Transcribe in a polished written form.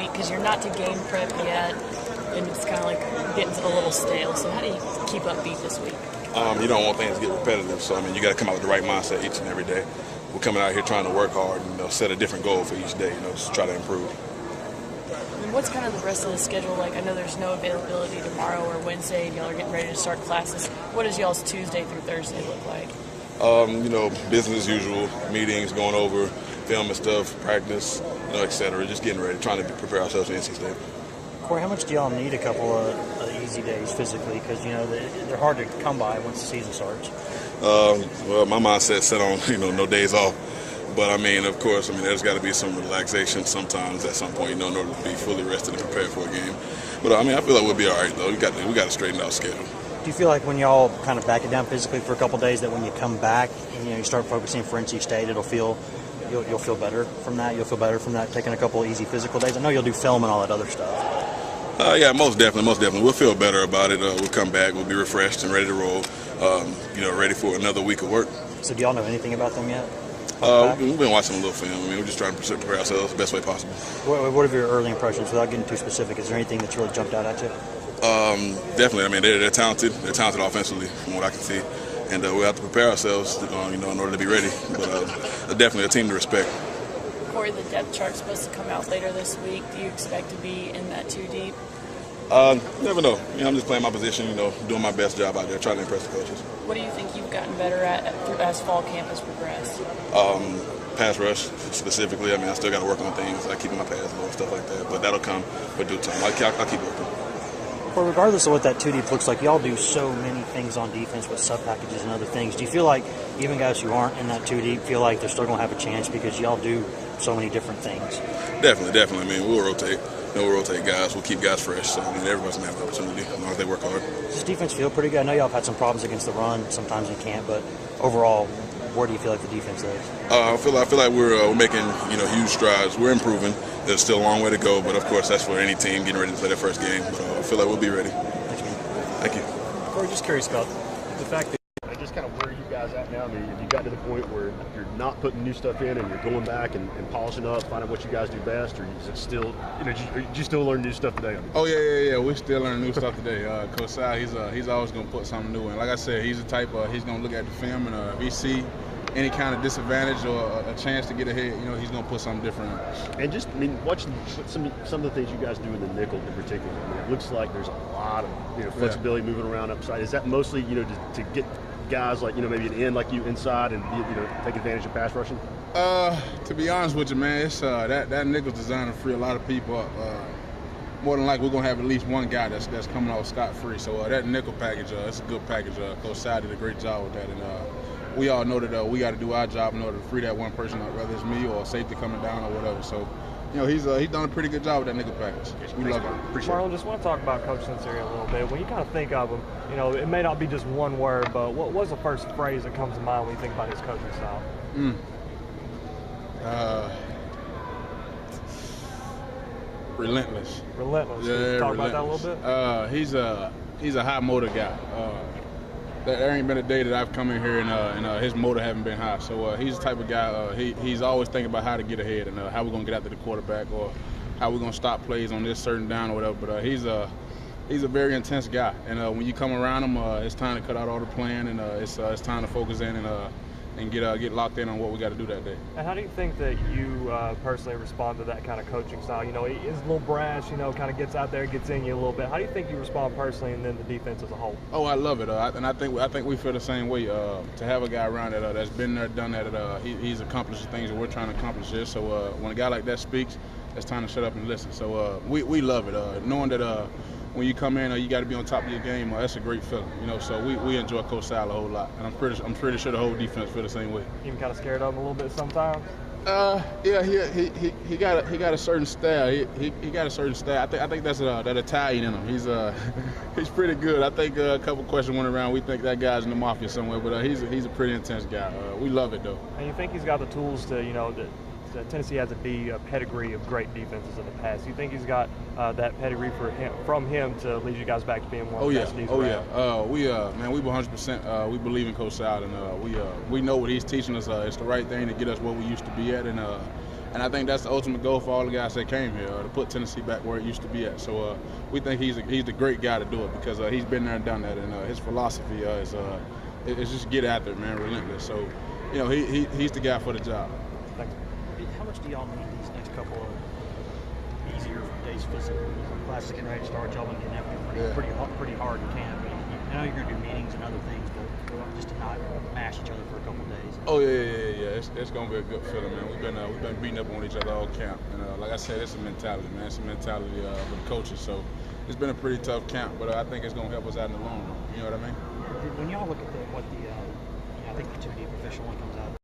week because you're not to game prep yet, and it's kind of like getting a little stale. So how do you keep upbeat this week? You don't want things to get repetitive, so you got to come out with the right mindset each and every day. We're coming out here trying to work hard and set a different goal for each day, just try to improve. And what's kind of the rest of the schedule like? I know there's no availability tomorrow or Wednesday, and y'all are getting ready to start classes. What does y'all's Tuesday through Thursday look like? Business as usual, meetings, going over film and stuff, practice, et cetera. Just getting ready, trying to prepare ourselves for NC State. Corey, how much do y'all need a couple of easy days physically? Because, they're hard to come by once the season starts. Well, my mindset's set on, no days off. But, of course, there's got to be some relaxation sometimes at some point, in order to be fully rested and prepared for a game. But, I feel like we'll be all right, though. We got to straighten out schedule. Do you feel like when y'all kind of back it down physically for a couple of days that when you come back and, you start focusing for NC State, you'll feel better from that? You'll feel better from that, taking a couple of easy physical days? I know you'll do film and all that other stuff. Yeah, most definitely. We'll feel better about it. We'll come back. We'll be refreshed and ready to roll, ready for another week of work. So do y'all know anything about them yet? We've been watching a little film. We're just trying to prepare ourselves the best way possible. What are your early impressions, without getting too specific? Is there anything that's really jumped out at you? Definitely. They're talented. They're talented offensively, from what I can see. And we'll have to prepare ourselves, in order to be ready. But definitely a team to respect. Corey, the depth chart's supposed to come out later this week. Do you expect to be in that too deep? Never know. I'm just playing my position, doing my best job out there, trying to impress the coaches. What do you think you've gotten better at as fall camp has progressed? Pass rush, specifically. I still got to work on things, like keeping my pads low and stuff like that. But that'll come with due time. I'll keep working. Well, regardless of what that 2 deep looks like, y'all do so many things on defense with sub packages and other things. Do you feel like even guys who aren't in that 2 deep feel like they're still going to have a chance because y'all do so many different things? Definitely. We'll rotate. We'll rotate guys. We'll keep guys fresh. So, everybody's going to have an opportunity as long as they work hard. Does defense feel pretty good? I know y'all have had some problems against the run. Sometimes you can't, but overall, where do you feel like the defense is? I feel like we're making huge strides. We're improving. There's still a long way to go, but of course that's for any team getting ready to play their first game. But I feel like we'll be ready. Thank you. Corey, just curious about the fact that just kind of where you guys at now. Have you got to the point where you're not putting new stuff in and you're going back and polishing up, finding what you guys do best, or is it still, do you still learn new stuff today? Oh yeah. We still learn new stuff today. Coach Sal, he's always going to put something new in. Like I said, he's the type he's going to look at the film, and if he see any kind of disadvantage or a chance to get ahead, he's going to put something different in. And just, watching some of the things you guys do in the nickel in particular, it looks like there's a lot of flexibility moving around upside. Is that mostly to get guys like maybe an end like you inside and take advantage of pass rushing? To be honest with you, man, it's that nickel's designed to free a lot of people up. More than likely, we're gonna have at least one guy that's coming out scot-free. So that nickel package, it's a good package. Coach Sal did a great job with that, and we all know that we got to do our job in order to free that one person up, whether it's me or safety coming down or whatever. So, he's done a pretty good job with that nickel package. We love it. Appreciate Marlon, it. just want to talk about Coach Sincere a little bit. When you kind of think of him, it may not be just one word, but what's the first phrase that comes to mind when you think about his coaching style? Relentless. Relentless. Yeah, Can you talk relentless. about that a little bit? He's a high motor guy. There ain't been a day that I've come in here and his motor haven't been high. So he's the type of guy. He's always thinking about how to get ahead and how we're gonna get after the quarterback or how we're gonna stop plays on this certain down or whatever. But he's a very intense guy. And when you come around him, it's time to cut out all the plan and it's time to focus in and get locked in on what we got to do that day. And how do you think that you personally respond to that kind of coaching style? He's a little brash, kind of gets out there, gets in you a little bit. How do you think you respond personally and then the defense as a whole? Oh, I love it. And I think we feel the same way. To have a guy around that's been there, done that, he's accomplished the things that we're trying to accomplish here. So when a guy like that speaks, it's time to shut up and listen. So we love it. Knowing that when you come in, you got to be on top of your game. That's a great feeling, So we enjoy Coach Sal a whole lot, and I'm pretty sure the whole defense feel the same way. Even kind of scared of him a little bit sometimes. Yeah, he got a certain style. He got a certain style. I think that's that Italian in him. He's pretty good. I think a couple questions went around. We think that guy's in the mafia somewhere, but he's a pretty intense guy. We love it though. And you think he's got the tools to Tennessee has a pedigree of great defenses in the past. Do you think he's got that pedigree from him to lead you guys back to being one of the best defenses? We 100%. We believe in Coach Sal, and we know what he's teaching us. It's the right thing to get us where we used to be at, and And I think that's the ultimate goal for all the guys that came here, to put Tennessee back where it used to be at. So we think he's the great guy to do it because he's been there and done that, and his philosophy is just get after it, man, relentless. So, you know, he's the guy for the job. Thanks. How much do y'all need these next couple of easier days physically? Classes getting ready to start, y'all been getting after pretty hard in camp. I know you're going to do meetings and other things, but just to not mash each other for a couple of days. Oh yeah. It's going to be a good feeling, man. We've been beating up on each other all camp, and like I said, it's a mentality, man. It's a mentality with the coaches. So it's been a pretty tough camp, but I think it's going to help us out in the long run. You know what I mean? When y'all look at I think the 2D professional one comes out